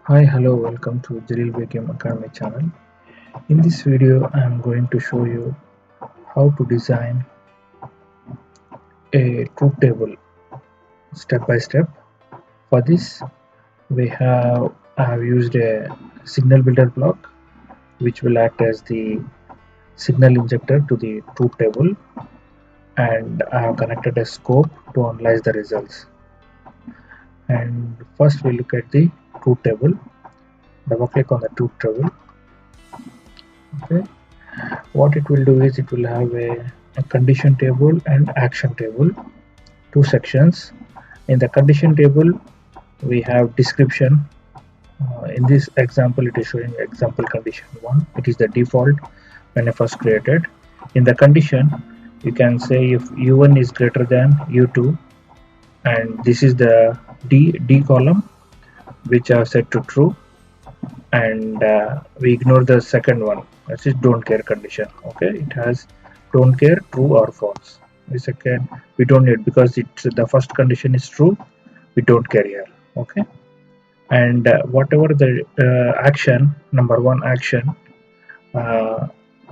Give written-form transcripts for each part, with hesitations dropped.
Hi, hello, welcome to Jalil Begum Academy channel. In this video, I am going to show you how to design a truth table step by step. For this, I have used a signal builder block which will act as the signal injector to the truth table, and I have connected a scope to analyze the results. And first, we look at the truth table. Double click on the truth table. Okay, what it will do is it will have a condition table and action table, two sections. In the condition table we have description. In this example it is showing example condition 1. It is the default when I first created. In the condition you can say if u1 is greater than u2, and this is the d column which I have set to true, and we ignore the second one, that is don't care condition. Okay, it has don't care, true or false. The second we don't need because it's the first condition is true, we don't care here. Okay, and whatever the action, number one action, uh,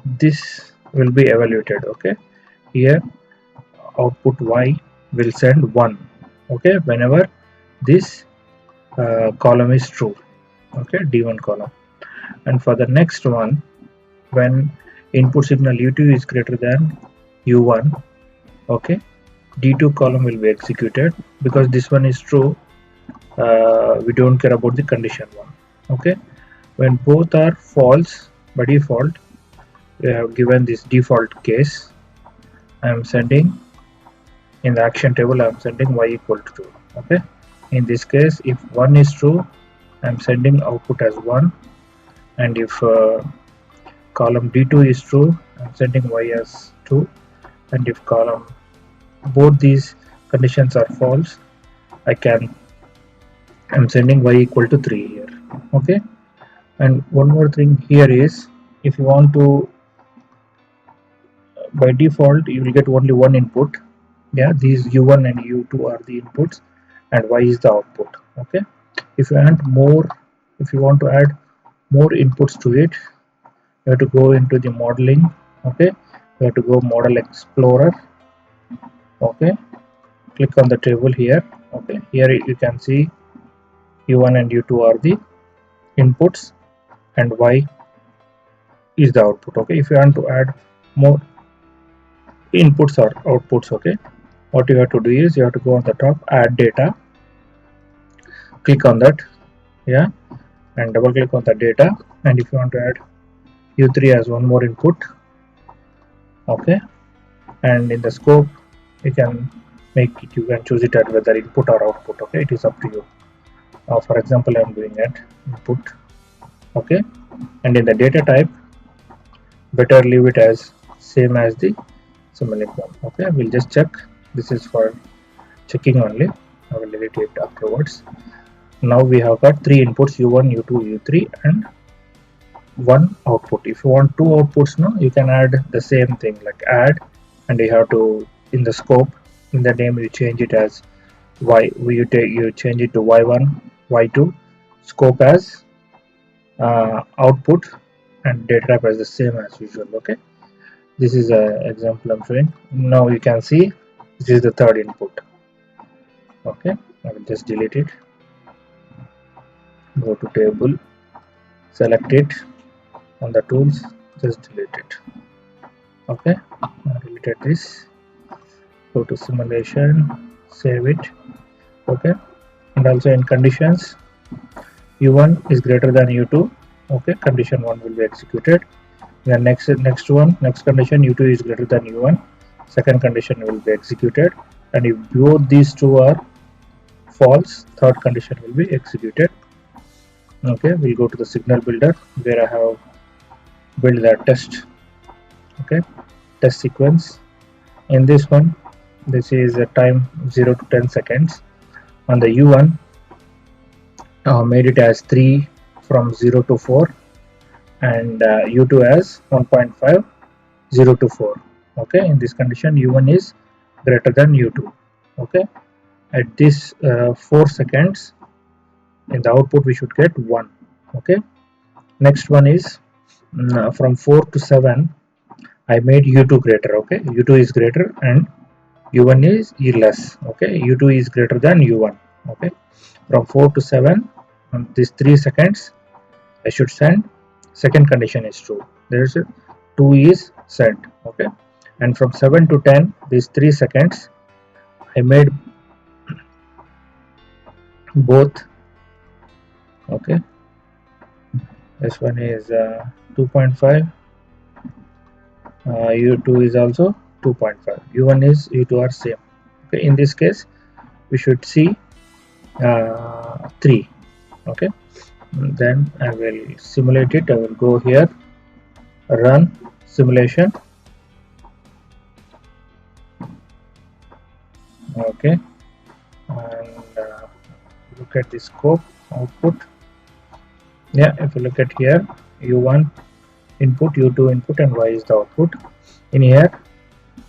this will be evaluated. Okay, here output y will send 1. Okay, whenever this column is true. Okay, d1 column. And for the next one, when input signal u2 is greater than u1, okay, d2 column will be executed. Because this one is true, we don't care about the condition 1. Okay, when both are false by default, we have given this default case. I am sending in the action table, I am sending y equal to 2. Okay, in this case if 1 is true, I am sending output as 1, and if column d2 is true, I am sending y as 2, and if column both these conditions are false, I'm sending y equal to 3 here. Okay, and one more thing here is, if you want to, by default you will get only one input. Yeah, these u1 and u2 are the inputs and y is the output. Okay, if you want more, if you want to add more inputs to it, you have to go into the modeling. Okay, you have to go model explorer. Okay, click on the table here. Okay, here you can see u1 and u2 are the inputs and y is the output. Okay, if you want to add more inputs or outputs, okay, what you have to do is you have to go on the top, add data, click on that. Yeah, and double click on the data, and if you want to add u3 as one more input. Okay, and in the scope you can make it, you can choose it at whether input or output. Okay, it is up to you. For example, I am doing it input. Okay, and in the data type, better leave it as same as the symmetric one. Okay, we'll just check. This is for checking only. I will delete it afterwards. Now we have got three inputs, u1, u2, u3, and one output. If you want two outputs now, you can add the same thing like add, and you have to, in the scope, in the name you change it as y, you change it to y1, y2, scope as output, and data type as the same as usual. Okay, this is an example I'm showing. Now you can see this is the third input. Okay, I will just delete it. Go to table, select it on the tools, just delete it. Okay, I deleted this. Go to simulation, save it. Okay, and also in conditions, u1 is greater than u2. Okay, condition 1 will be executed. The next condition, u2 is greater than u1, second condition will be executed, and if both these two are false, third condition will be executed. Okay, we'll go to the signal builder where I have built the test. Okay, test sequence. In this one, this is a time 0 to 10 seconds. On the u1, made it as 3 from 0 to 4, and u2 as 1.5, 0 to 4. Okay, in this condition u1 is greater than u2. Okay, at this 4 seconds, in the output we should get 1. Okay, next one is from 4 to 7 I made u2 greater. Okay, u2 is greater and u1 is less. Okay, u2 is greater than u1. Okay, from 4 to 7 these 3 seconds I should send. Second condition is true. There is 2 is sent. Okay, and from 7 to 10 these 3 seconds I made both. Okay, this one is 2.5. u2 is also 2.5. u1 is u2 are same. Okay, in this case we should see 3. Okay, then I will simulate it. I will go here, run simulation. Okay, and look at the scope output. Yeah, if you look at here, u1 input, u2 input, and y is the output. In here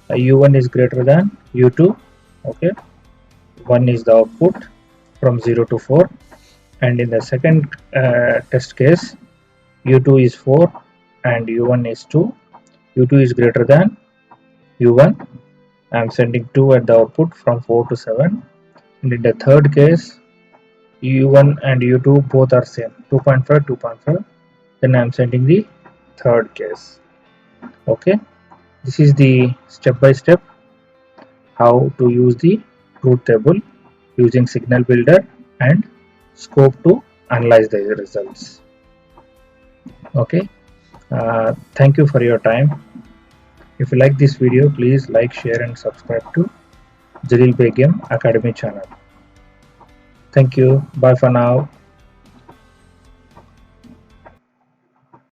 u1 is greater than u2. Okay, 1 is the output from 0 to 4, and in the second test case u2 is 4 and u1 is 2. u2 is greater than u1. I am sending 2 at the output from 4 to 7, and in the third case u1 and u2 both are same, 2.5 2.5. then I am sending the third case. Okay, this is the step by step how to use the truth table using signal builder and scope to analyze the results. Okay, thank you for your time. If you like this video, please like, share and subscribe to Jalil Begum Academy channel. Thank you. Bye for now.